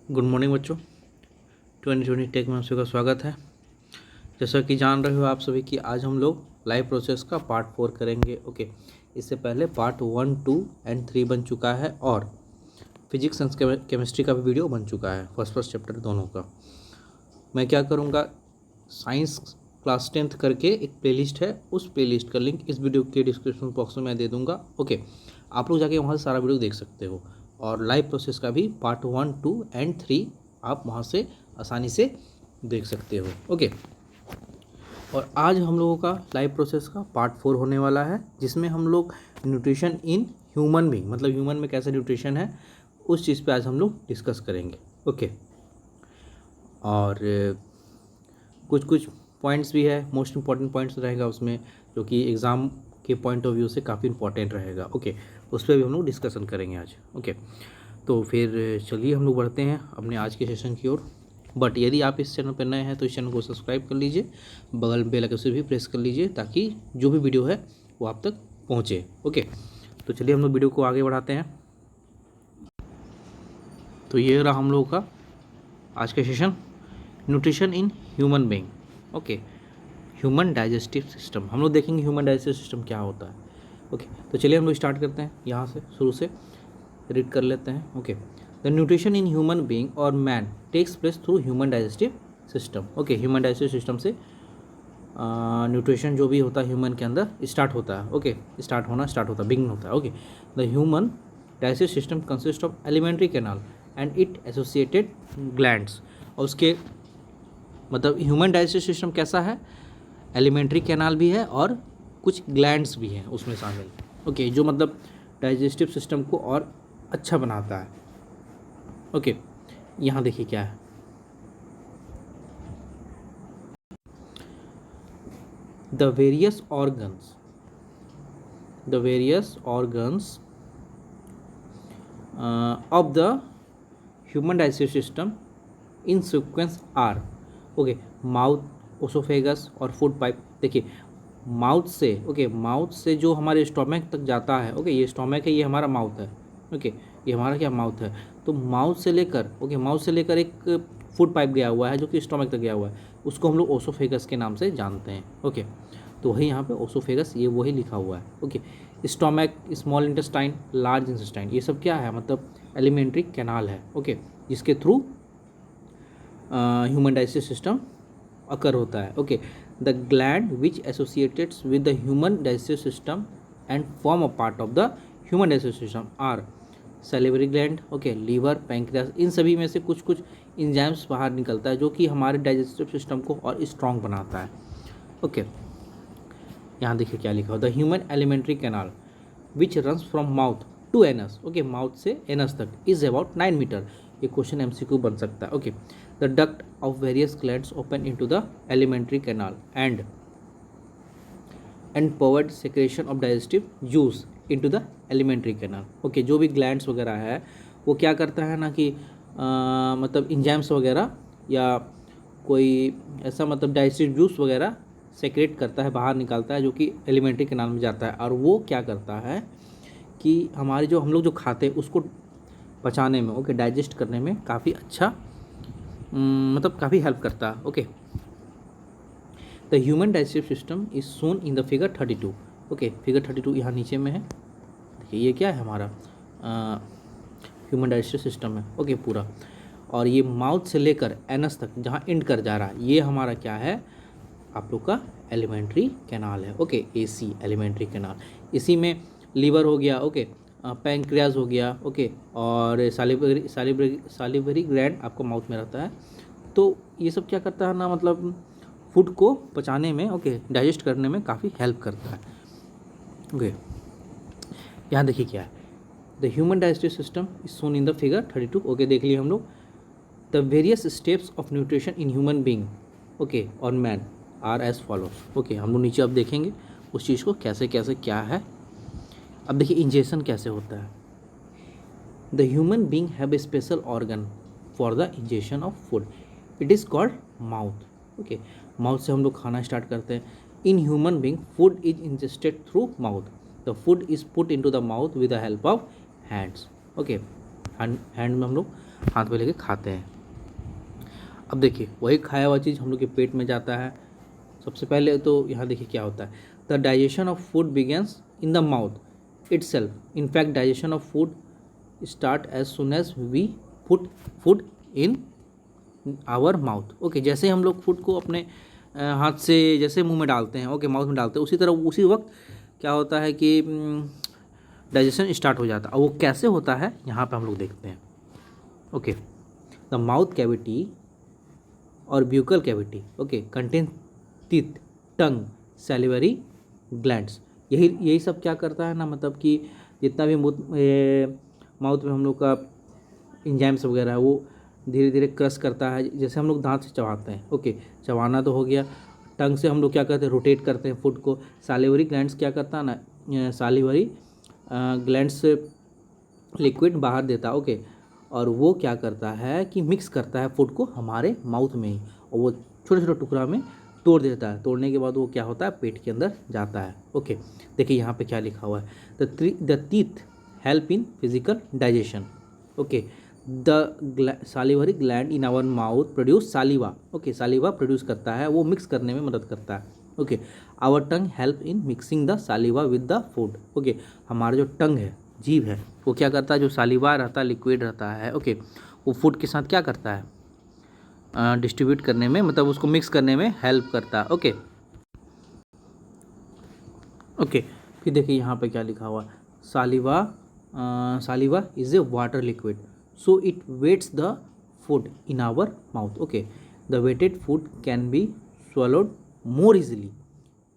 Good morning बच्चों। 2020 take में आप सभी का स्वागत है। जैसा कि जान रहे हो आप सभी कि आज हम लोग लाइव प्रोसेस का पार्ट 4 करेंगे। ओके, इससे पहले पार्ट 1, 2 एंड 3 बन चुका है और फिजिक्स एंड केमिस्ट्री का भी वीडियो बन चुका है, फर्स्ट चैप्टर दोनों का। मैं क्या करूँगा, साइंस क्लास 10th करके एक प्लेलिस्ट है, उस प्लेलिस्ट का लिंक इस वीडियो के डिस्क्रिप्शन बॉक्स में मैं दे दूँगा। ओके, आप लोग जाके वहाँ से सारा वीडियो देख सकते हो और लाइव प्रोसेस का भी पार्ट 1, 2 एंड 3 आप वहाँ से आसानी से देख सकते हो। ओके, और आज हम लोगों का लाइव प्रोसेस का पार्ट 4 होने वाला है, जिसमें हम लोग न्यूट्रिशन इन ह्यूमन बीइंग, मतलब ह्यूमन में कैसे न्यूट्रिशन है, उस चीज़ पे आज हम लोग डिस्कस करेंगे। ओके, और कुछ पॉइंट्स भी है, मोस्ट इंपॉर्टेंट पॉइंट्स रहेगा उसमें, जो कि एग्ज़ाम के पॉइंट ऑफ व्यू से काफ़ी इंपॉर्टेंट रहेगा। ओके, उस पर भी हम लोग डिस्कशन करेंगे आज। ओके, तो फिर चलिए हम लोग बढ़ते हैं अपने आज के सेशन की ओर। बट यदि आप इस चैनल पर नए हैं तो इस चैनल को सब्सक्राइब कर लीजिए, बगल में बेल आइकन से भी प्रेस कर लीजिए, ताकि जो भी वीडियो है वो आप तक पहुँचे। ओके, तो चलिए हम लोग वीडियो को आगे बढ़ाते हैं। तो ये रहा हम लोगों का आज का session, nutrition in human being. Okay, human digestive system हम लोग देखेंगे, ह्यूमन डाइजेस्टिव सिस्टम क्या होता है। ओके, तो चलिए हम लोग स्टार्ट करते हैं, यहाँ से शुरू से रीड कर लेते हैं। Okay, the nutrition in human being और man takes place through human digestive system. Okay, human digestive system से न्यूट्रिशन जो भी होता है ह्यूमन के अंदर स्टार्ट होता है। ओके, स्टार्ट होता है, बिगिन होता है। Okay, the human digestive system consist of elementary canal and it associated glands. और उसके मतलब ह्यूमन डाइजेस्टिव सिस्टम कैसा है, एलिमेंट्री कैनाल भी है और कुछ ग्लैंड्स भी हैं उसमें शामिल। ओके, जो मतलब डाइजेस्टिव सिस्टम को और अच्छा बनाता है। ओके, यहाँ देखिए क्या है, the various organs of the human digestive system in sequence are. Okay, mouth, oesophagus और फूड पाइप। देखिए माउथ से जो हमारे स्टोमक तक जाता है। ओके, ये स्टोमक है, ये हमारा माउथ है। ओके, ये हमारा क्या माउथ है। तो माउथ से लेकर एक फूड पाइप गया हुआ है जो कि स्टोमक तक गया हुआ है, उसको हम लोग ओसोफेगस के नाम से जानते हैं। ओके, तो वही यहाँ पे ओसोफेगस, ये वही लिखा हुआ है। Okay, stomach, small intestine, large intestine, ये सब क्या है, मतलब एलिमेंट्री कैनाल है। ओके, जिसके through human digestive system occur होता है। Okay, the gland which associated with the human digestive system and form a part of the human digestive system are salivary gland. Okay, liver, pancreas, इन सभी में से कुछ कुछ enzymes बाहर निकलता है जो कि हमारे डाइजेस्टिव सिस्टम को और स्ट्रॉन्ग बनाता है। ओके, यहाँ देखिए क्या लिखा हो, the human alimentary canal which runs from mouth to anus. Okay, mouth से एनस तक इज अबाउट 9 मीटर। ये क्वेश्चन एमसीक्यू बन सकता है। Okay, the duct of various glands open into the alimentary canal and powered secretion of digestive juice into the alimentary canal. Okay, जो भी glands वगैरह है वो क्या करता है ना कि मतलब इंजाइम्स वगैरह या कोई ऐसा मतलब डाइजेस्टिव जूस वगैरह सेक्रेट करता है, बाहर निकालता है, जो कि एलिमेंट्री कैनाल में जाता है। और वो क्या करता है कि हमारे जो हम लोग जो खाते हैं उसको पचाने में, ओके, डाइजेस्ट करने में काफ़ी अच्छा मतलब काफ़ी हेल्प करता है। Okay, the human digestive system is shown in the figure 32। Okay, figure 32 यहाँ नीचे में है। देखिए ये क्या है, हमारा ह्यूमन डाइजेस्टिव सिस्टम है। ओके, पूरा, और ये माउथ से लेकर एनस तक जहाँ एंड कर जा रहा है, ये हमारा क्या है, आप लोग का एलिमेंट्री कैनाल है। Okay, AC alimentary canal. इसी में लीवर हो गया, ओके, पैंक्रियाज हो गया, ओके, और सालिवरी ग्लैंड आपको माउथ में रहता है। तो ये सब क्या करता है ना, मतलब फूड को पचाने में, ओके, डाइजेस्ट करने में काफ़ी हेल्प करता है। ओके, यहाँ देखिए क्या है, the human digestive system is shown in the figure 32। Okay, देख लिए हम लोग, the various steps of nutrition in human being, okay, और man are as follows. Okay, हम लोग नीचे अब देखेंगे उस चीज़ को कैसे कैसे क्या है। अब देखिए इंजेक्शन कैसे होता है। The human being have a special organ for the injection of food, it is called mouth. Okay, mouth से हम लोग खाना स्टार्ट करते हैं। इन human being food is ingested through mouth, the food is put into the mouth with the help of hands. Okay, hand में हम लोग हाथ में लेके खाते हैं। अब देखिए वही खाया हुआ चीज़ हम लोग के पेट में जाता है। सबसे पहले तो यहाँ देखिए क्या होता है, the digestion of food begins in the mouth itself. In fact digestion of food start as soon as we put food in our mouth. Okay, जैसे हम लोग फूड को अपने हाथ से जैसे मुंह में डालते हैं, ओके माउथ में डालते हैं, उसी तरह उसी वक्त क्या होता है कि डाइजेशन स्टार्ट हो जाता है। और वो कैसे होता है यहाँ पे हम लोग देखते हैं। ओके, द माउथ कैविटी और buccal cavity okay contain teeth, टंग, सैलिवरी ग्लैंड्स। यही सब क्या करता है ना, मतलब कि जितना भी माउथ में हम लोग का इंजाइम्स वगैरह है वो धीरे धीरे क्रश करता है, जैसे हम लोग दांत से चबाते हैं। ओके, चबाना तो हो गया। टंग से हम लोग क्या करते हैं, रोटेट करते हैं फूड को। सालिवरी ग्लैंड्स क्या करता है ना, सालिवरी ग्लैंड्स लिक्विड बाहर देता है। ओके, और वो क्या करता है कि मिक्स करता है फूड को हमारे माउथ में ही, और वो छोटे छोटे टुकड़ा में तोड़ देता है। तोड़ने के बाद वो क्या होता है, पेट के अंदर जाता है। ओके, देखिए यहाँ पे क्या लिखा हुआ है, the teeth help in physical digestion. Okay, the salivary gland in our mouth produce saliva. Okay, saliva produce करता है, वो मिक्स करने में मदद करता है। Okay, our tongue help in mixing the saliva with the food. Okay, हमारा जो टंग है, जीभ है, वो क्या करता है, जो सालिवा रहता है, लिक्विड रहता है, ओके, वो फूड के साथ क्या करता है, डिस्ट्रीब्यूट करने में, मतलब उसको मिक्स करने में हेल्प करता है। ओके ओके, फिर देखिए यहाँ पे क्या लिखा हुआ, saliva saliva is a water liquid, so it wets the food in our mouth. Okay, the wetted food can be swallowed more easily.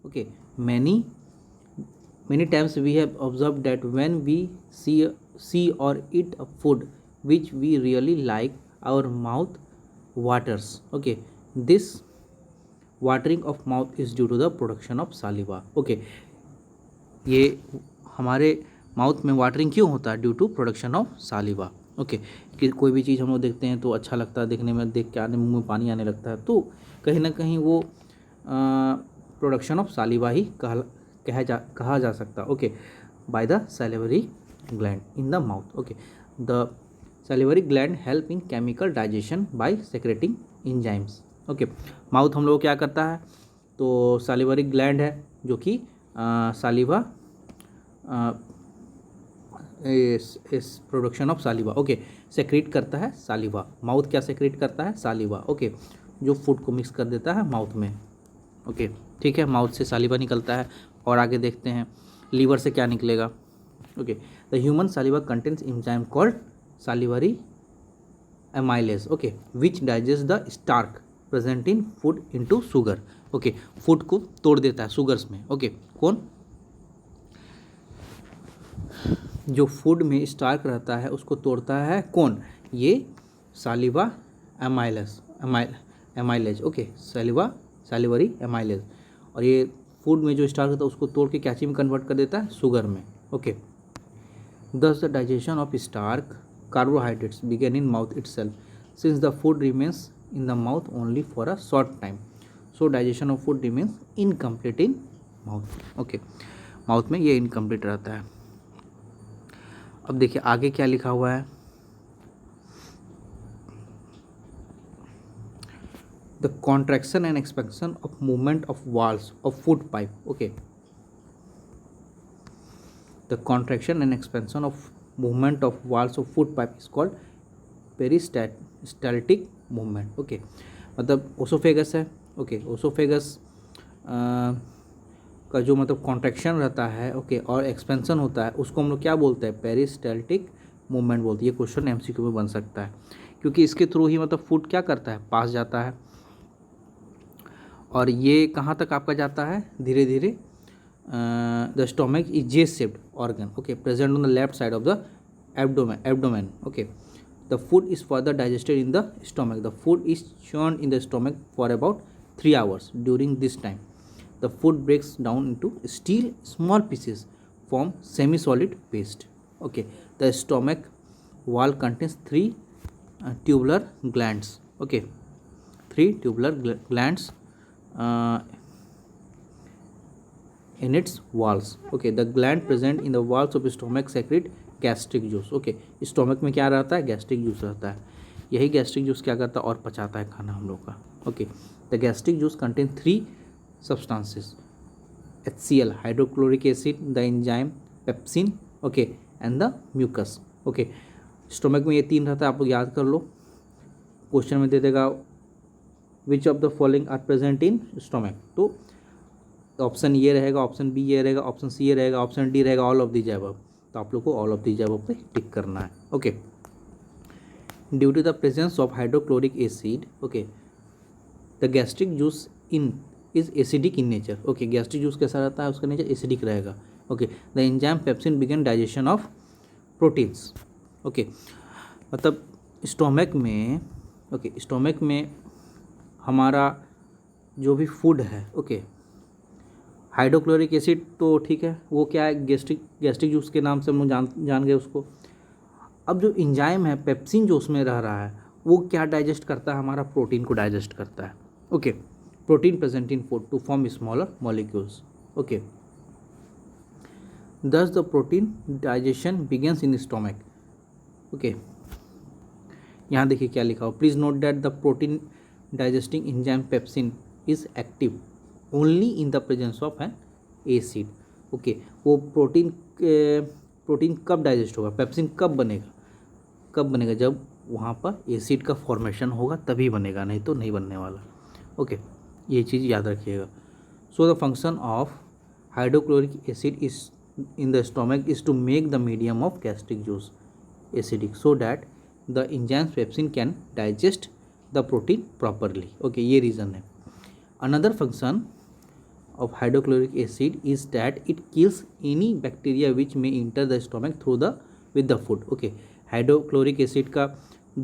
Okay, many times we have observed that when we see or eat a food which we really like, our mouth waters. Okay, this watering of mouth is due to the production of saliva. Okay, ये हमारे mouth में watering क्यों होता है, due to production of saliva. Okay, कि कोई भी चीज़ हम लोग देखते हैं तो अच्छा लगता है देखने में, देख के आने मुंह में पानी आने लगता है, तो कहीं ना कहीं वो प्रोडक्शन ऑफ सालिवा ही कहा जा सकता है। Okay, by the salivary gland in the mouth. Okay, the salivary gland help in chemical digestion bye secreting enzymes. Okay, mouth हम लोग क्या करता है, तो सैलिवरी ग्लैंड है जो कि सालिवा इस production of saliva. Okay, secret करता है सालिवा। माउथ क्या सेक्रेट करता है, सालिवा। ओके, जो फूड को मिक्स कर देता है माउथ में। ओके, ठीक है, माउथ से सालिवा निकलता है। और आगे देखते हैं लीवर से क्या निकलेगा। Okay, the human saliva contains enzyme called salivary amylase. Okay, which digest the starch present in food into sugar. Okay, food को तोड़ देता है शुगर्स में। ओके, कौन, जो फूड में स्टार्क रहता है उसको तोड़ता है कौन, ये saliva amylase. Okay, salivary amylase. और ये फूड में जो स्टार्क होता है उसको तोड़ के क्या चीज में कन्वर्ट कर देता है, शुगर में। Okay, thus the digestion of starch carbohydrates begin in mouth itself, since the food remains in the mouth only for a short time, so digestion of food remains incomplete in mouth. Okay, mouth में ये incomplete रहता है। अब देखिए आगे क्या लिखा हुआ है, the contraction and expansion of movement of walls of food pipe. Okay, the contraction and expansion of movement of walls of food pipe is called peristaltic movement. Okay, मतलब ओसोफेगस है। ओके, ओसोफेगस का जो मतलब contraction रहता है, okay, और expansion होता है, उसको हम लोग क्या बोलते हैं, पेरिस्टाल्टिक मूवमेंट बोलते हैं। ये क्वेश्चन एमसीक्यू में बन सकता है, क्योंकि इसके थ्रू ही मतलब फूड क्या करता है, पास जाता है। और ये कहाँ तक आपका जाता है, धीरे धीरे the stomach is J shaped organ. Okay, present on the left side of the abdomen. Okay, the food is further digested in the stomach. The food is churned in the stomach for about 3 hours. During this time, the food breaks down into still small pieces, form semi-solid paste. Okay, the stomach wall contains 3 tubular glands. Okay, 3 tubular glands in its walls. Okay, the gland present in the walls of stomach secrete gastric juice. Okay, stomach में क्या रहता है? Gastric juice रहता है। यही gastric juice क्या करता है? और पचाता है खाना हम लोग का। Okay, the gastric juice contain 3 substances, HCl hydrochloric acid, the enzyme pepsin, okay, and the mucus. Okay, stomach में ये 3 रहता है, आप लोग याद कर लो। क्वेश्चन में दे देगा which of the following are present in stomach, तो ऑप्शन ये रहेगा, ऑप्शन बी ये रहेगा, ऑप्शन सी ये रहेगा, ऑप्शन डी रहेगा ऑल ऑफ दीज अबव। तो आप लोग को ऑल ऑफ दीज अबव पे टिक करना है। Okay, due to the presence of hydrochloric acid, okay, the gastric juice in is acidic in nature. Okay, gastric juice कैसा रहता है? उसका नेचर एसिडिक रहेगा। Okay, the enzyme pepsin begin digestion of proteins. Okay, मतलब stomach में, okay, stomach में हमारा जो भी फूड है, ओके, हाइड्रोक्लोरिक एसिड तो ठीक है, वो क्या है? गैस्ट्रिक जूस के नाम से हम लोग जान गए उसको। अब जो एंजाइम है पेप्सिन जो उसमें रह रहा है, वो क्या डाइजेस्ट करता है? हमारा प्रोटीन को डाइजेस्ट करता है। Okay, protein present in food to form smaller molecules. Okay, thus the protein digestion begins in stomach. Okay, यहाँ देखिए क्या लिखा हो, please note that the protein digesting enzyme pepsin is active only in the presence of an acid. Okay, वो protein कब digest होगा? Pepsin कब बनेगा? कब बनेगा? जब वहाँ पर एसिड का फॉर्मेशन होगा तभी बनेगा, नहीं तो नहीं बनने वाला। ओके, ये चीज़ याद रखिएगा। So the function of hydrochloric acid is in the stomach is to make the medium of gastric juice acidic so that the enzymes pepsin can digest the protein properly. Okay, ये reason है। Another function of hydrochloric acid is that it kills any bacteria which may enter the stomach through the with the food. Okay, hydrochloric acid का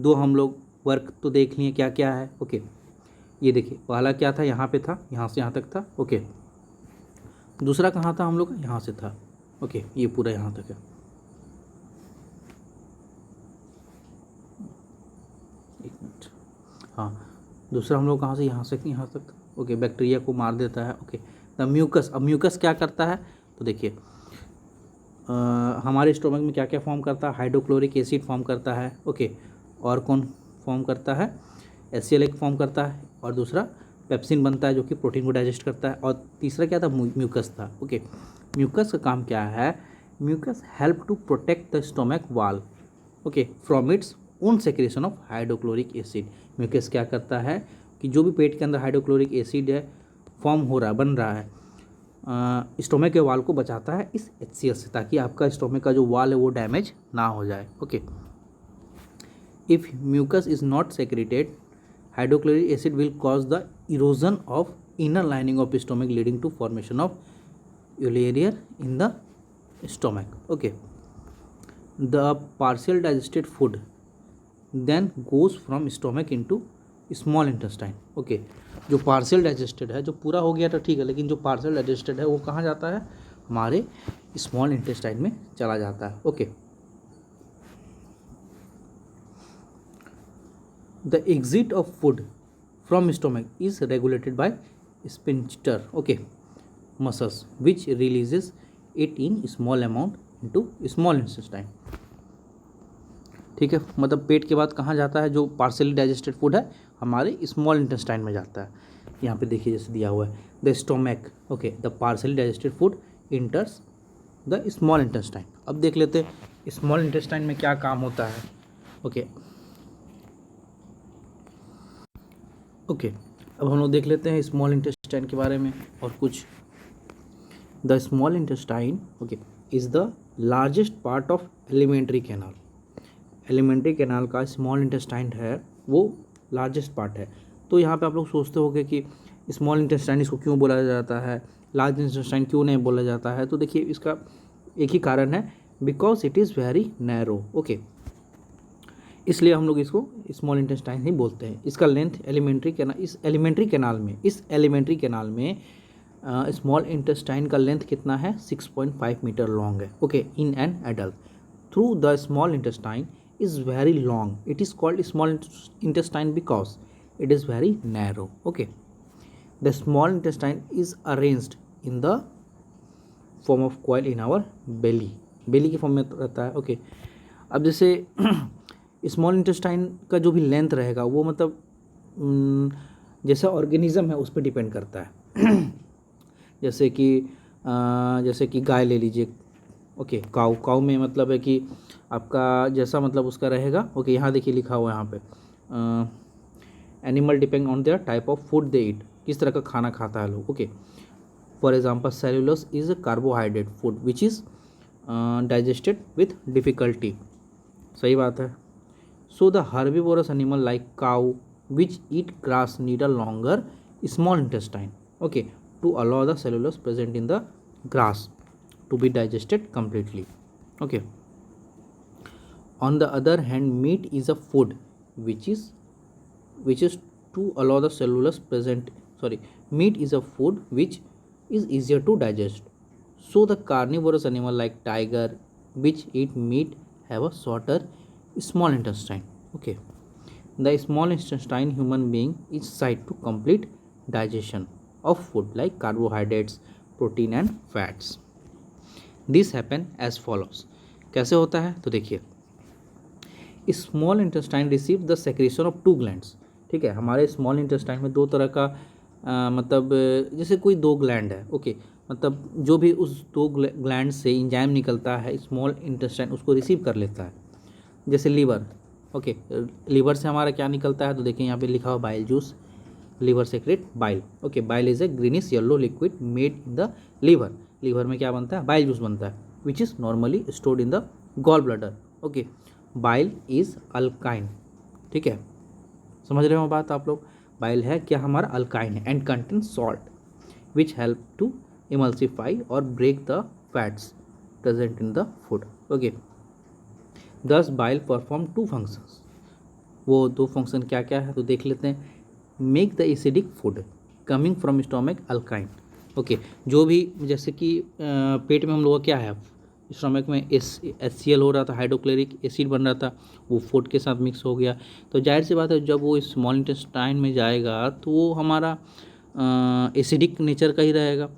2 हम लोग work तो देख लिए क्या क्या है। ओके, ये देखिए, पहला क्या था? यहाँ पे था, यहाँ से यहाँ तक था। ओके, दूसरा कहाँ था हम लोग का? यहाँ से था। ओके, ये पूरा यहाँ तक है। एक मिनट, हाँ, दूसरा हम लोग कहाँ से? यहाँ से यहाँ तक। ओके, बैक्टीरिया को मार देता है। Okay, the mucus. अब म्यूकस क्या करता है? तो देखिए, हमारे स्टोमक में क्या क्या फॉर्म करता है? हाइड्रोक्लोरिक एसिड फॉर्म करता है। ओके, और कौन फॉर्म करता है? HCl एक फॉर्म करता है, और दूसरा पेप्सिन बनता है जो कि प्रोटीन को डाइजेस्ट करता है, और तीसरा क्या था? म्यूकस था। ओके, म्यूकस का काम क्या है? Mucus help to protect the stomach wall, okay, from its own secretion of hydrochloric acid. Mucus क्या करता है कि जो भी पेट के अंदर हाइड्रोक्लोरिक एसिड है फॉर्म हो रहा है, बन रहा है, स्टोमक के वाल को बचाता है इस HCl से, ताकि आपका स्टोमक का जो वाल है वो डैमेज ना हो जाए। Okay, if mucus is not secreted, hydrochloric acid will cause the erosion of inner lining of stomach leading to formation of uliarier in the stomach. Okay, the partial digested food then goes from stomach into small intestine. Okay, जो partial digested है, जो पूरा हो गया तो ठीक है, लेकिन जो पार्शियल डाइजेस्टेड है वो कहाँ जाता है? हमारे स्मॉल इंटेस्टाइन में चला जाता है। Okay, the exit of food from stomach is regulated by sphincter, okay, muscles which releases it in small amount into small intestine. ठीक है, मतलब पेट के बाद कहाँ जाता है? जो पार्शियली डाइजेस्टेड फूड है हमारे स्मॉल इंटेस्टाइन में जाता है। यहाँ पे देखिए जैसे दिया हुआ है, the stomach, okay, the partially digested food इंटर्स the small intestine. अब देख लेते हैं स्मॉल इंटेस्टाइन में क्या काम होता है। ओके, ओके, अब हम लोग देख लेते हैं स्मॉल इंटेस्टाइन के बारे में और कुछ। The small intestine, okay, is the largest part of alimentary canal. Alimentary canal का small intestine है वो largest part है। तो यहाँ पे आप लोग सोचते होंगे कि small intestine इसको क्यों बोला जाता है, large intestine क्यों नहीं बोला जाता है? तो देखिए इसका एक ही कारण है, because it is very narrow. okay, इसलिए हम लोग इसको स्मॉल इंटेस्टाइन ही बोलते हैं। इसका लेंथ इस एलिमेंट्री कैनाल में स्मॉल इंटेस्टाइन का लेंथ कितना है? 6.5 मीटर लॉन्ग है। Okay, in an adult through the small intestine is very long, it is called small intestine because it is very narrow. Okay, the small intestine is arranged in the form of coil in our belly. Belly के form में रहता है। Okay, अब जैसे small intestine का जो भी length रहेगा वो मतलब जैसा ऑर्गेनिज्म है उस पर डिपेंड करता है। जैसे कि गाय ले लीजिए। ओके, काऊ में मतलब है कि आपका जैसा मतलब उसका रहेगा। ओके, यहाँ देखिए लिखा हुआ है यहाँ पे animal depend on their type of food they eat, किस तरह का खाना खाता है लोग। Okay, for example cellulose is a carbohydrate food which is digested with difficulty. सही बात है। So the herbivorous animal like cow which eat grass need a longer small intestine, okay, to allow the cellulose present in the grass to be digested completely. Okay, on the other hand, meat is a food which is to allow the cellulose present, sorry, meat is a food which is easier to digest. So the carnivorous animal like tiger which eat meat have a shorter small intestine. Okay, the small intestine human being is site to complete digestion of food like carbohydrates, protein and fats. This happen as follows. कैसे होता है तो देखिए, small intestine receive the secretion of two glands. ठीक है, हमारे small intestine में दो तरह का मतलब जैसे कोई दो ग्लैंड है। ओके, मतलब जो भी उस दो ग्लैंड से इंजाइम निकलता है स्मॉल इंटेस्टाइन उसको रिसीव कर लेता है। जैसे लीवर। ओके, लीवर से हमारा क्या निकलता है तो देखिए यहाँ पे लिखा हुआ bile juice, liver secrete bile. Okay, bile is a greenish yellow liquid made in the liver. Liver में क्या बनता है, बाइल जूस बनता है which is normally stored in the gall bladder. Okay, bile is अल्काइन। ठीक है, समझ रहे हो बात आप लोग। बाइल है क्या, हमारा अल्काइन है and contain salt which help to emulsify और break the fats present in the food. Okay, this bile perform two functions. वो दो फंक्शन क्या क्या है तो देख लेते हैं। Make the acidic food coming from stomach alkyne. Okay, जो भी जैसे कि पेट में हम लोग का क्या है, स्टोमक में HCl हो रहा था, हाइड्रोक्लोरिक एसिड बन रहा था, वो फूड के साथ मिक्स हो गया। तो जाहिर सी बात है जब वो स्मॉल इंटेस्टाइन में जाएगा तो वो हमारा एसिडिक नेचर का ही रहेगा।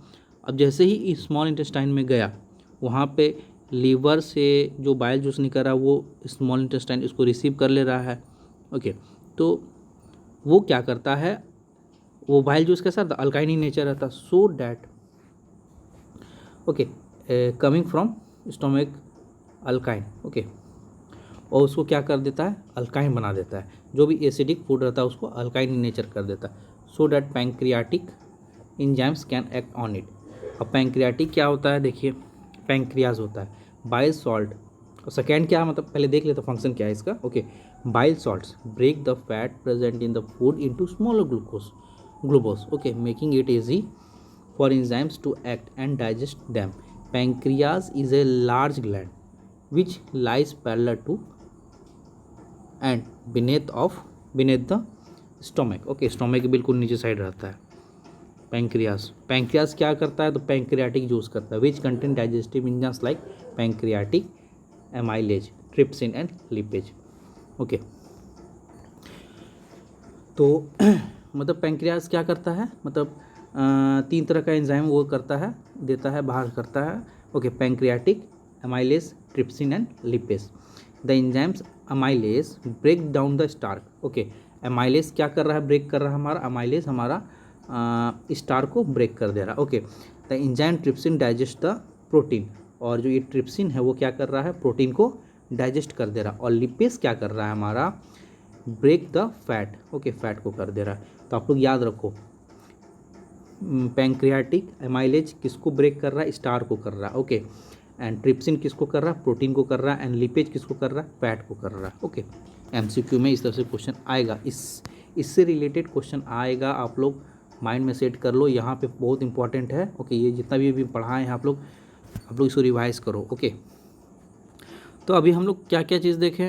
अब जैसे ही स्मॉल इंटेस्टाइन में गया वहाँ पे लीवर से जो बाइल जूस निकल रहा है वो स्मॉल इंटेस्टाइन इसको रिसीव कर ले रहा है। ओके, तो वो क्या करता है, वो बाइल जूस के साथ अल्काइन नेचर रहता, so that okay coming from stomach alkyne. Okay, और उसको क्या कर देता है, अल्काइन बना देता है। जो भी एसिडिक फूड रहता है उसको अल्काइन नेचर कर देता है, so that pancreatic enzymes can act on it. अब पैंक्रियाटिक क्या होता है, देखिए पैंक्रियाज होता है, बाइल सॉल्ट। और सेकेंड क्या है, मतलब पहले देख लेते फंक्शन क्या है इसका। Okay, bile salts break the fat present in the food into smaller glucose. Okay, making it easy for enzymes to act and digest them. Pancreas is a large gland which lies parallel to and beneath the stomach. Okay, stomach के बिल्कुल नीचे side रहता है pancreas क्या करता है तो pancreatic juice करता है which contain digestive enzymes like pancreatic amylase, trypsin and lipase. Okay, तो मतलब पैंक्रियास क्या करता है, मतलब तीन तरह का एंजाइम वो करता है, देता है, बाहर करता है। Okay, pancreatic, amylase, trypsin and lipase. The enzymes amylase break down the starch. Okay, amylase क्या कर रहा है, ब्रेक कर रहा है हमारा, अमाइलेज हमारा स्टार को ब्रेक कर दे रहा है। Okay, the enzyme trypsin digest the protein, और जो ये ट्रिप्सिन है वो क्या कर रहा है, प्रोटीन को डाइजेस्ट कर दे रहा है। और लिपेज क्या कर रहा है हमारा, break the fat. Okay, fat को कर दे रहा है। तो आप लोग याद रखो, पैंक्रियाटिक एमाइलेज किसको ब्रेक कर रहा है, स्टार को कर रहा है। ओके, एंड ट्रिप्सिन किसको कर रहा है, प्रोटीन को कर रहा है। एंड लिपेज किसको कर रहा है, फैट को कर रहा है। ओके, MCQ में इस तरह से क्वेश्चन आएगा, इससे रिलेटेड क्वेश्चन आएगा, आप लोग माइंड में सेट कर लो, यहाँ पे बहुत इंपॉर्टेंट है। ओके, ये जितना भी पढ़ाए हैं आप लोग इसको रिवाइज करो। ओके, तो अभी हम लोग क्या क्या चीज़ देखें,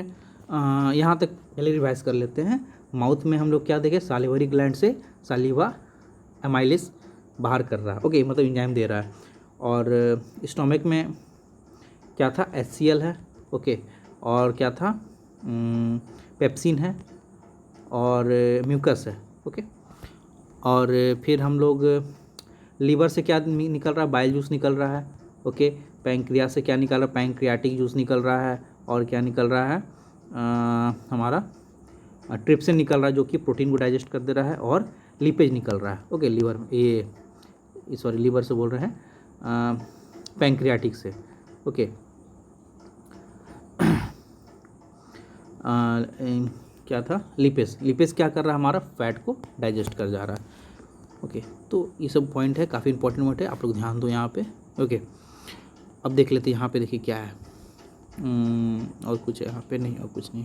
यहाँ तक पहले रिवाइज कर लेते हैं। माउथ में हम लोग क्या देखें, सालिवरी ग्लैंड से सालिवा एमाइलेज बाहर कर रहा है। ओके, मतलब एंजाइम दे रहा है। और स्टोमक में क्या था, HCl है। ओके, और क्या था, पेप्सिन है और म्यूकस है। ओके, और फिर हम लोग लीवर से क्या निकल रहा है, बाइल जूस निकल रहा है। ओके, पैंक्रियास से क्या निकल रहा है, पैंक्रियाटिक जूस निकल रहा है, और क्या निकल रहा है हमारा ट्रिप्सिन निकल रहा है जो कि प्रोटीन को डाइजेस्ट कर दे रहा है, और लिपेज निकल रहा है। ओके, लीवर ये सॉरी लीवर से बोल रहे हैं, पैंक्रियाटिक से। ओके, क्या था, लिपेज। लिपेज क्या कर रहा है, हमारा फैट को डाइजेस्ट कर जा रहा है। ओके, तो ये सब पॉइंट है, काफ़ी इंपॉर्टेंट पॉइंट है, आप लोग ध्यान दो यहाँ पे। ओके, अब देख लेते हैं यहाँ पे, देखिए क्या है, और कुछ है यहाँ पे, नहीं और कुछ नहीं।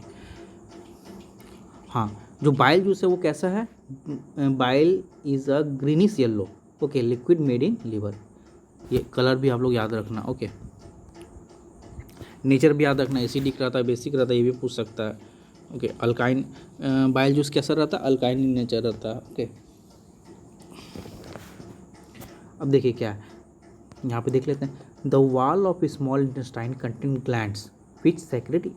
हाँ, जो बाइल जूस है वो कैसा है, bile is a greenish yellow, okay, liquid made in liver. ये कलर भी आप लोग याद रखना। ओके, नेचर भी याद रखना, एसिडिक रहता है, बेसिक रहता है, ये भी पूछ सकता है। ओके, अल्काइन, बाइल जूस कैसा रहता है, अल्काइन इन नेचर रहता है। ओके, अब देखिए क्या है, यहाँ पे देख लेते हैं। The wall of small intestine contain glands which secrete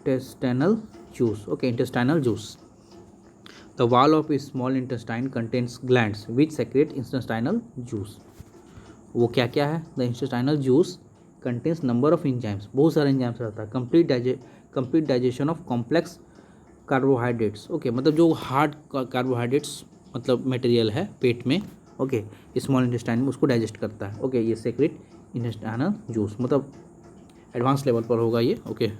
intestinal juice. Okay, intestinal juice. The wall of a small intestine contains glands which secrete intestinal juice. वो क्या क्या है, the intestinal juice contains number of enzymes, बहुत सारे enzymes रहता है, complete digestion of complex carbohydrates. Okay, मतलब जो हार्ड कार्बोहाइड्रेट्स मतलब मटेरियल है पेट में, ओके, स्मॉल इंटेस्टाइन में, उसको डाइजेस्ट करता है। ओके, ये सेक्रेट इंटेस्टाइनल जूस, मतलब एडवांस लेवल पर होगा ये। ओके,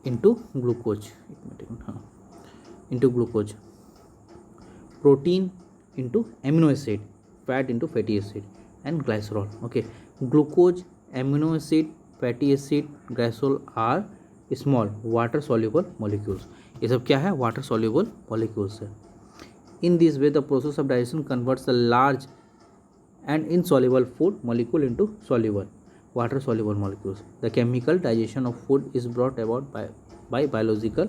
इंटू ग्लूकोज, हाँ, into glucose, protein into amino acid, fat into fatty acid and glycerol. Okay, glucose, amino acid, fatty acid, glycerol are small water soluble molecules. ये सब क्या है, water soluble molecules है। In this way the process of digestion converts the large and insoluble food molecule into soluble water soluble molecules. The chemical digestion of food is brought about by biological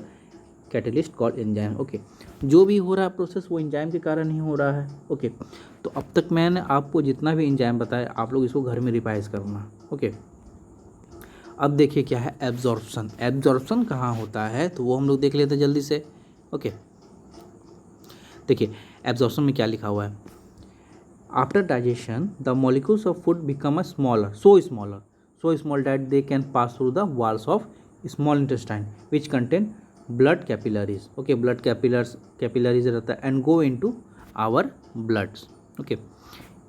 catalyst called enzyme. Okay, जो भी हो रहा है process वो enzyme के कारण ही हो रहा है। ओके, तो अब तक मैंने आपको जितना भी एंजाइम बताया आप लोग इसको घर में रिवाइज करना। ओके, अब देखिए क्या है, एब्जॉर्प्शन। एब्जॉर्प्शन कहाँ होता है तो वो हम लोग देख लेते हैं जल्दी से। ओके, देखिए एब्जॉर्प्शन में क्या लिखा हुआ है, after digestion the molecules of food become so small that they can pass through the walls of small intestine which contain blood capillaries. Okay, blood capillaries रहता है and go into our bloods. Okay,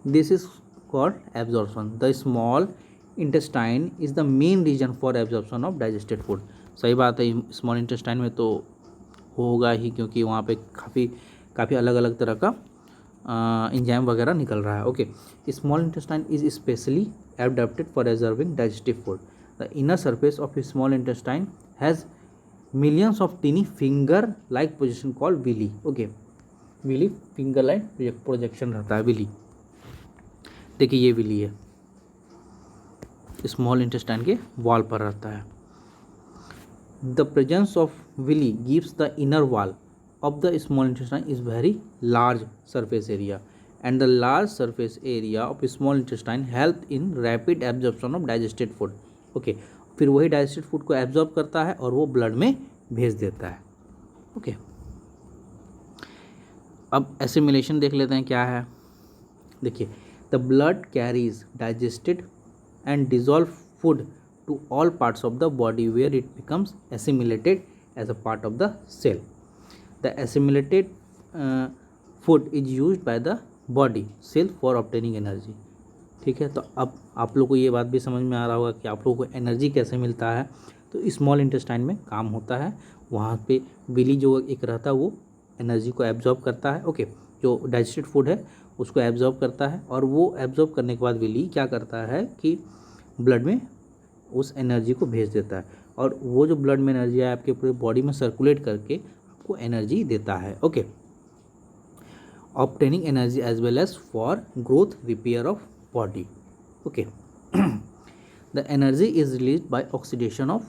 this is called absorption. The small intestine is the main region for absorption of digested food. सही बात है, small intestine में तो होगा ही, क्योंकि वहाँ पे काफ़ी अलग अलग तरह का एंजाइम वगैरह निकल रहा है। Okay, small intestine is specially adapted for absorbing digestive food. The inner surface of small intestine has millions of tiny finger like projection called villi. Okay, villi finger like projection रहता है, Willie. देखिए ये Willie है, small intestine के wall पर रहता है। The presence of villi gives the inner wall of the small intestine is very large surface area, and the large surface area of small intestine help in rapid absorption of digested food. Okay, फिर वही digested food को absorb करता है और वो blood में भेज देता है। ओके, अब एसिमिलेशन देख लेते हैं क्या है। देखिए, the blood carries digested and dissolve food to all parts of the body where it becomes assimilated as a part of the cell. The assimilated food is used by the body cell for obtaining energy. ठीक है, तो अब आप लोग को ये बात भी समझ में आ रहा होगा कि आप लोगों को एनर्जी कैसे मिलता है। तो स्मॉल इंटेस्टाइन में काम होता है, वहाँ पे बिली जो एक रहता है वो एनर्जी को एब्जॉर्ब करता है। ओके, जो डाइजेस्टेड फूड है उसको एब्जॉर्ब करता है, और वो एब्जॉर्ब करने के बाद बिली क्या करता है कि ब्लड में उस एनर्जी को भेज देता है, और वो जो ब्लड में एनर्जी है आपके पूरे बॉडी में सर्कुलेट करके को एनर्जी देता है। Okay, obtaining energy as well as for growth repair of body. Okay, the energy is release by oxidation of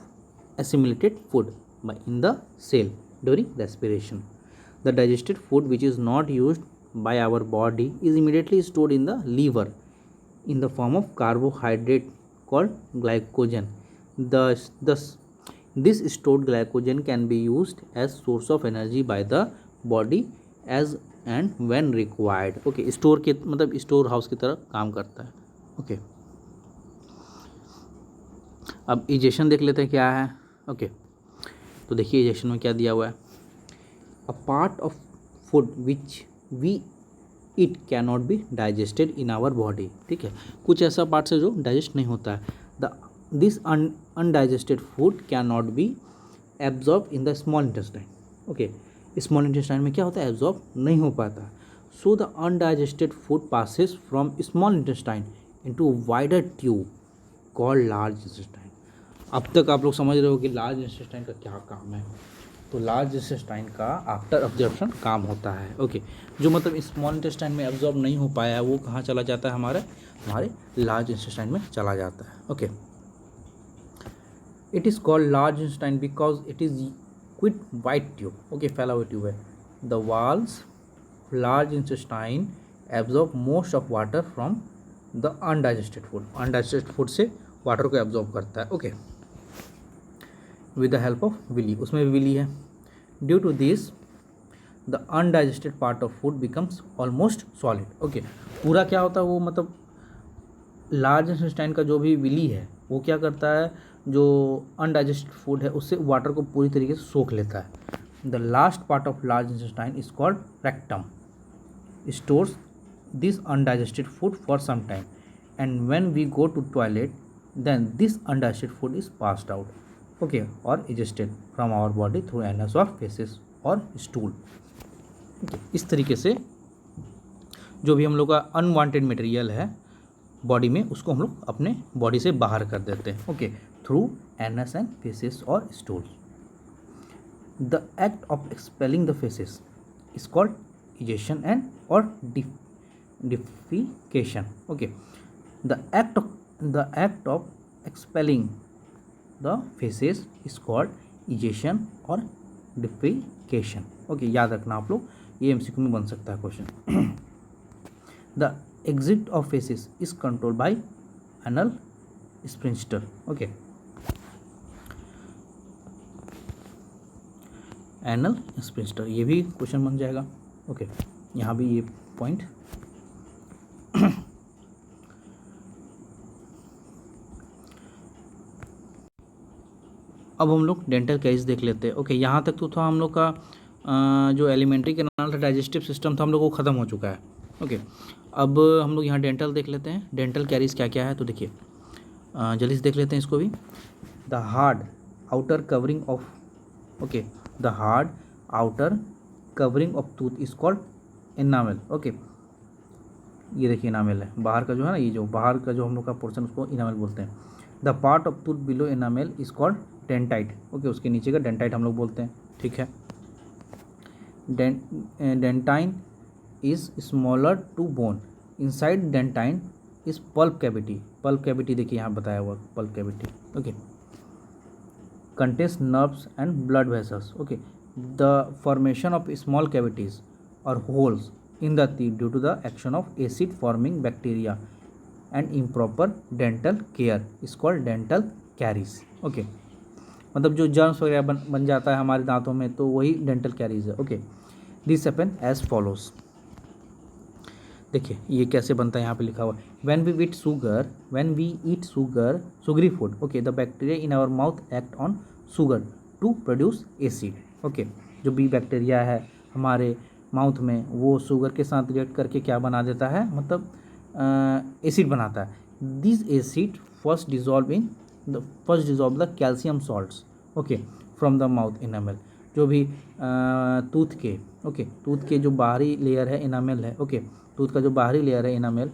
assimilated food by in the cell during respiration. The digested food which is not used by our body is immediately stored in the liver in the form of carbohydrate called glycogen. Thus this stored glycogen can be used as source of energy by the body as and when required. Okay, store के मतलब store house की तरह काम करता है। Okay, अब egestion देख लेते हैं क्या है। ओके, तो देखिए इजेशन में क्या दिया हुआ है, a part of food which we eat can not be digested in our body. ठीक है, कुछ ऐसा पार्ट्स है जो डाइजेस्ट नहीं होता है। The this undigested food can not be absorb in the small intestine. Okay, small intestine में क्या होता है, एब्जॉर्ब नहीं हो पाता। So the undigested food passes from small intestine into wider tube called large intestine. अब तक आप लोग समझ रहे हो कि लार्ज इंटेस्टाइन का क्या काम है। तो लार्ज इंटेस्टाइन का आफ्टर अब्जॉर्प्शन काम होता है। ओके, जो मतलब स्मॉल इंटेस्टाइन में अब्जॉर्ब नहीं हो पाया है वो कहाँ चला जाता है, हमारे लार्ज इंटेस्टाइन में चला जाता है। Okay, it is called large intestine because it is quite wide tube. Okay, फैला हुआ ट्यूब है। The walls large intestine absorb most of water from the undigested food. Undigested food से वाटर को absorb करता है। Okay, with the help of villi, उसमें भी villi है। Due to this the undigested part of food becomes almost solid. Okay, पूरा क्या होता है वो मतलब लार्ज इंटेस्टाइन का जो भी विली है वो क्या करता है, जो अनडाइजेस्टेड फूड है उससे वाटर को पूरी तरीके से सोख लेता है। The last part of large intestine is called rectum stores this undigested food for some time and when we go to toilet then this undigested food is passed out. Okay, और egested from our body through anus of faeces और stool. इस तरीके से जो भी हम लोग का अनवांटेड मटेरियल है बॉडी में उसको हम लोग अपने बॉडी से बाहर कर देते हैं। Okay, through anus and faeces और stool. The act of expelling the faeces is called egestion and और defecation. Okay, the act of expelling the faeces is called egestion और डिफिकेशन। ओके, याद रखना आप लोग, ये एमसीक्यू में बन सकता है question. The exit of faeces is control by anal sphincter. Okay, anal sphincter, ये भी क्वेश्चन बन जाएगा। ओके, यहाँ भी ये पॉइंट। अब हम लोग डेंटल कैरीज देख लेते हैं। ओके, यहाँ तक तो था हम लोग का जो एलिमेंट्री कैनाल था, डाइजेस्टिव सिस्टम था, हम लोग को ख़त्म हो चुका है। ओके, अब हम लोग यहाँ डेंटल देख लेते हैं। डेंटल कैरीज क्या क्या है तो देखिए, जल्दी से देख लेते हैं इसको भी। The hard outer covering of, okay, the hard outer covering of tooth is called enamel. Okay, ये देखिए इनामेल है, बाहर का जो है ना, ये जो बाहर का जो हम लोग का पोर्शन उसको इनामेल बोलते हैं। The part of tooth below enamel is called dentine. Okay, उसके नीचे का डेंटाइट हम लोग बोलते हैं। ठीक है, dentine is smaller to bone. Inside dentine is pulp cavity. Pulp cavity देखिए यहाँ बताया हुआ, pulp cavity. Okay, contains nerves and blood vessels. Okay, the formation of small cavities और holes in the teeth due to the action of acid forming bacteria and improper dental care is called dental caries। Okay, मतलब जो germs वगैरह बन जाता है हमारे दांतों में तो वही डेंटल कैरीज है। Okay, this happen as follows. देखिए ये कैसे बनता है, यहाँ पे लिखा हुआ है, when we eat sugary food, okay, the bacteria in our mouth act on sugar to produce acid. Okay, जो बी बैक्टीरिया है हमारे माउथ में वो शुगर के साथ रिएक्ट करके क्या बना देता है, मतलब एसिड बनाता है। This acid first dissolve the calcium salts, okay, from the mouth enamel. जो भी टूथ के जो बाहरी लेयर है इनामेल है, ओके, टूथ का जो बाहरी लेयर है इनामेल,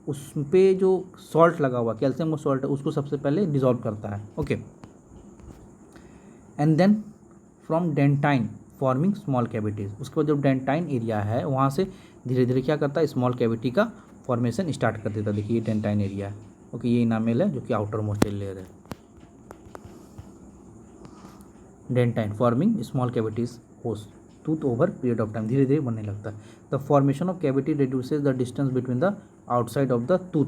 उस पे जो सॉल्ट लगा हुआ कैल्शियम का सॉल्ट है उसको सबसे पहले डिजॉल्व करता है। Okay, and then from dentine forming small cavities. उसके बाद जो डेंटाइन एरिया है वहाँ से धीरे धीरे क्या करता है, स्मॉल कैविटी का फॉर्मेशन स्टार्ट कर देता है। देखिए ये डेंटाइन एरिया है। ओके, ये इनामेल है जो कि आउटर मोस्ट लेयर है। Dentine forming small cavities host tooth over period of time, धीरे धीरे बनने लगता है। The formation of cavity reduces the distance between the outside of the tooth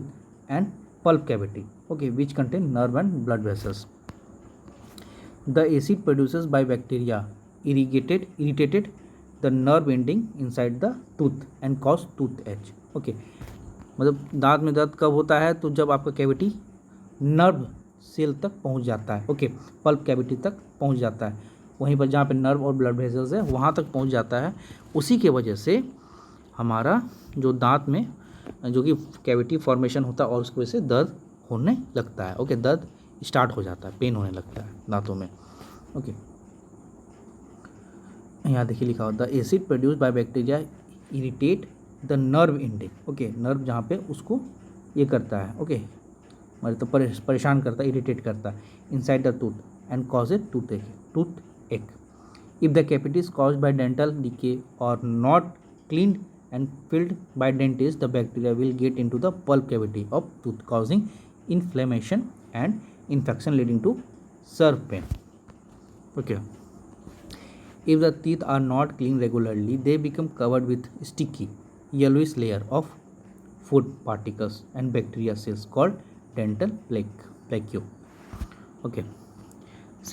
and pulp cavity, okay, which contain nerve and blood vessels. The acid produces by bacteria irritated the nerve ending inside the tooth and cause tooth H. Okay, मतलब दांत में दर्द कब होता है, तो जब आपका कैविटी नर्व सेल तक पहुंच जाता है। ओके, पल्प कैविटी तक पहुंच जाता है, वहीं पर जहाँ पे नर्व और ब्लड वेसल्स है वहाँ तक पहुंच जाता है। उसी के वजह से हमारा जो दांत में जो कि कैविटी फॉर्मेशन होता है और उसकी वजह से दर्द होने लगता है। ओके, दर्द स्टार्ट हो जाता है, पेन होने लगता है दांतों में। ओके, यहाँ देखिए लिखा होता है acid produce by bacteria irritate the nerve ending. Okay, nerve जहाँ पे उसको ये करता है, ओके, मतलब परेशान करता है, इरिटेट करता है inside the tooth and cause a toothache. If the cavity is caused by dental decay और not cleaned and filled by dentist, the bacteria will get into the pulp cavity of tooth causing inflammation and infection leading to sharp pain. Okay, if the teeth are not cleaned regularly, they become covered with sticky yellowish layer of food particles and bacteria cells called dental plaque. Okay,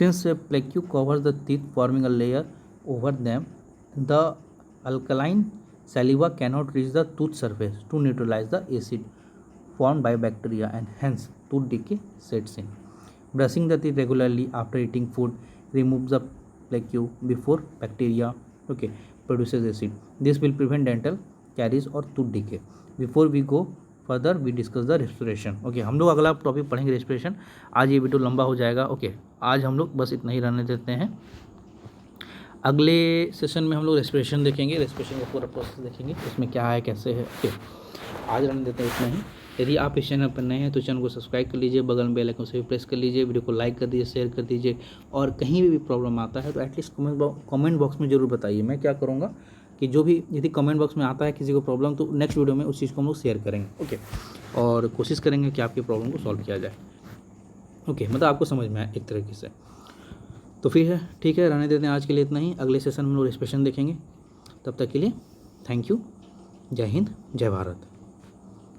since plaque covers the teeth forming a layer over them, the alkaline saliva cannot reach the tooth surface to neutralize the acid formed by bacteria and hence tooth decay sets in. Brushing the teeth regularly after eating food removes the plaque before bacteria, okay, produces acid. This will prevent dental caries or tooth decay. Before we go further, we discuss the respiration. Okay, हम लोग अगला topic पढ़ेंगे respiration। आज ये video लंबा हो जाएगा। Okay, आज हम लोग बस इतना ही रहने देते हैं। अगले सेशन में हम लोग रेस्पिरेशन देखेंगे, रेस्पिरेशन का पूरा प्रोसेस देखेंगे, इसमें क्या है कैसे है। ओके, आज रहने देते हैं इतना ही। यदि आप इस चैनल पर नए हैं तो चैनल को सब्सक्राइब कर लीजिए, बगल में बेल आइकन से भी प्रेस कर लीजिए, वीडियो को लाइक कर दीजिए, शेयर कर दीजिए, और कहीं भी प्रॉब्लम आता है तो एटलीस्ट कमेंट बॉक्स में ज़रूर बताइए। मैं क्या करूँगा कि जो भी यदि कमेंट बॉक्स में आता है किसी को प्रॉब्लम, तो नेक्स्ट वीडियो में उस चीज़ को हम लोग शेयर करेंगे। ओके, और कोशिश करेंगे कि आपकी प्रॉब्लम को सॉल्व किया जाए। ओके, मतलब आपको समझ में आए एक तरीके से। तो फिर ठीक है, रहने देते हैं आज के लिए इतना ही। अगले सेशन में हम लोग रेस्पिरेशन देखेंगे। तब तक के लिए थैंक यू। जय हिंद, जय भारत।